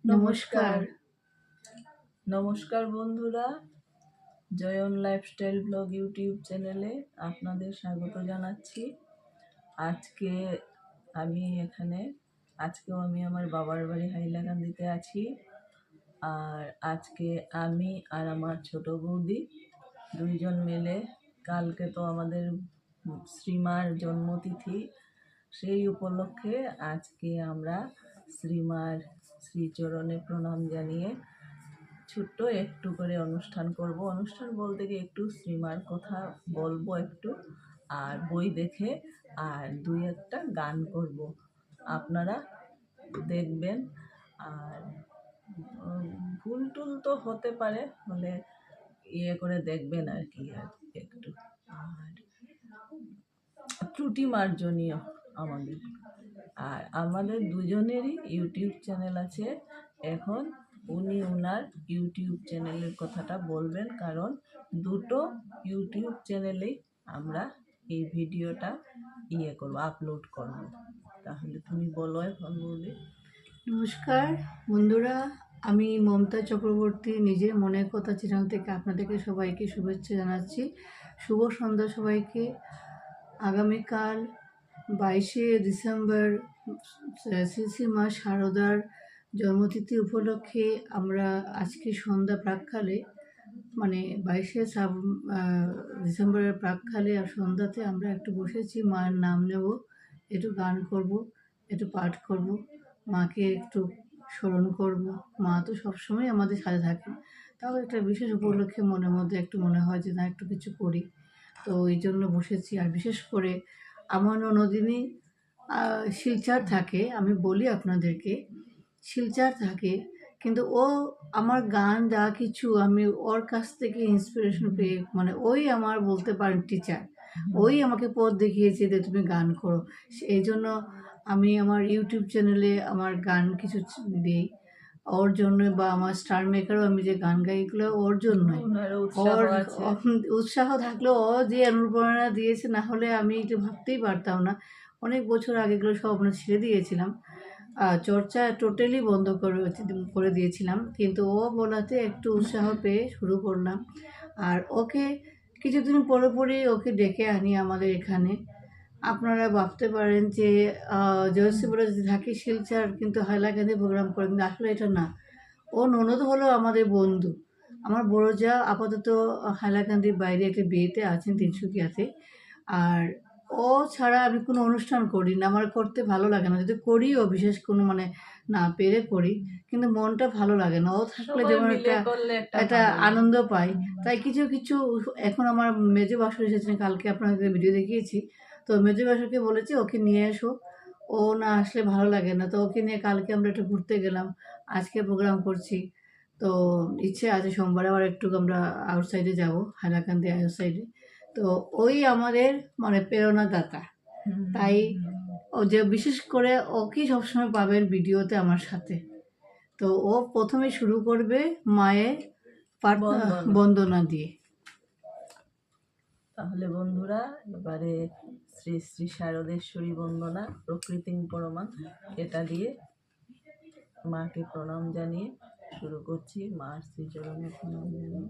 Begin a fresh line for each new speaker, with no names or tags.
নমস্কার।
নমস্কার বন্ধুরা, জয়ন লাইফস্টাইল ব্লগ ইউটিউব চ্যানেলে আপনাদের স্বাগত জানাচ্ছি। আজকেও আমি আমার বাবার বাড়ি হাইলাকান্দিতে আছি। আর আজকে আমি আর আমার ছোট বৌদি দুইজন মিলে, কালকে তো আমাদের শ্রীমার জন্মতিথি, সেই উপলক্ষে আজকে আমরা শ্রীমার শ্রীচরণে প্রণাম জানিয়ে ছোট্ট একটু করে অনুষ্ঠান করব। অনুষ্ঠান বলতে গিয়ে একটু শ্রীমার কথা বলবো একটু, আর বই দেখে আর দুই একটা গান করব, আপনারা দেখবেন। আর ভুল টুল তো হতে পারে, হলে ইয়ে করে দেখবেন আর কি, আর একটু আর ত্রুটি মার্জনীয় আমাদের। আর আমাদের দুজনেরই ইউটিউব চ্যানেল আছে। এখন উনি ওনার ইউটিউব চ্যানেলের কথাটা বলবেন, কারণ দুটো ইউটিউব চ্যানেলেই আমরা এই ভিডিওটা আপলোড করব। তাহলে তুমি বলো এখন বলি।
নমস্কার বন্ধুরা, আমি মমতা চক্রবর্তী, নিজের মনের কথা চ্যানেল থেকে আপনাদেরকে সবাইকে শুভেচ্ছা জানাচ্ছি। শুভ সন্ধ্যা সবাইকে। আগামীকাল 22শে ডিসেম্বর শ্রী মা শারদার জন্মতিথি উপলক্ষে আমরা আজকে সন্ধ্যা প্রাককালে, মানে 22শে ডিসেম্বরের প্রাককালে আর সন্ধ্যাতে আমরা একটু বসেছি, মায়ের নাম নেব, একটু গান করব, একটু পাঠ করব, মাকে একটু স্মরণ করব। মা তো সবসময় আমাদের সাথে থাকেন, তাও একটা বিশেষ উপলক্ষে মনের মধ্যে একটু মনে হয় যে না, একটু কিছু করি। তো এই জন্য বসেছি। আর বিশেষ করে আমার ননদিনী শিলচর থাকে, আমি বলি আপনাদেরকে, শিলচর থাকে, কিন্তু ও আমার গান যা কিছু আমি ওর কাছ থেকে ইন্সপিরেশন পেয়ে, মানে ওই আমার বলতে পারেন টিচার, ওই আমাকে পথ দেখিয়েছে যে তুমি গান করো। এই জন্য আমি আমার ইউটিউব চ্যানেলে আমার গান কিছু দিই ওর জন্য, বা আমার স্টার মেকারও আমি যে গান গাই এগুলো ওর জন্যই। ওর উৎসাহ থাকলেও ও যে অনুপ্রেরণা দিয়েছে, না হলে আমি এটা ভাবতেই পারতাম না। অনেক বছর আগে এগুলো সব আমরা ছেড়ে দিয়েছিলাম, চর্চা টোটালি বন্ধ করে দিয়েছিলাম, কিন্তু ও বলাতে একটু উৎসাহ পেয়ে শুরু করলাম। আর ওকে কিছুদিন পরে ওকে ডেকে আনি আমাদের এখানে। আপনারা ভাবতে পারেন যে জয়শ্রীপুরে যদি থাকি শিলচর, কিন্তু হাইলাকান্দি প্রোগ্রাম করে, কিন্তু আসলে এটা না। ও ননদ হলো আমাদের বন্ধু। আমার বড় যা আপাতত হাইলাকান্দির বাইরে একটা বিয়েতে আছেন তিনসুকিয়াতে। আর ও ছাড়া আমি কোনো অনুষ্ঠান করি না, আমার করতে ভালো লাগে না। যদি করিও বিশেষ কোনো, মানে না পেরে করি, কিন্তু মনটা ভালো লাগে না। ও থাকলে যেমন একটা আনন্দ পাই। তাই কিছু কিছু, এখন আমার মেজো বাসুর এসেছেন, কালকে আপনাদের ভিডিও দেখিয়েছি। তো মেজো বাসুরকে বলেছি ওকে নিয়ে এসো, ও না আসলে ভালো লাগে না। তো ওকে নিয়ে কালকে আমরা একটু ঘুরতে গেলাম, আজকে প্রোগ্রাম করছি। তো ইচ্ছে আছে সোমবার আবার একটু আমরা আউটসাইডে যাব, হাইলাকান্দি আউটসাইডে। তো ওই আমাদের মানে প্রেরণাদাতা। তাই ও যে বিশেষ করে ওকে সবসময় পাবেন ভিডিওতে আমার সাথে। তো ও প্রথমে শুরু করবে মায়ের বন্দনা দিয়ে।
তাহলে বন্ধুরা, এবারে শ্রী শ্রী শারদেশ্বরী বন্দনা প্রকৃতিং পরমা, এটা দিয়ে মাকে প্রণাম জানিয়ে শুরু করছি। মার শ্রীচরণে প্রণাম জানিয়ে।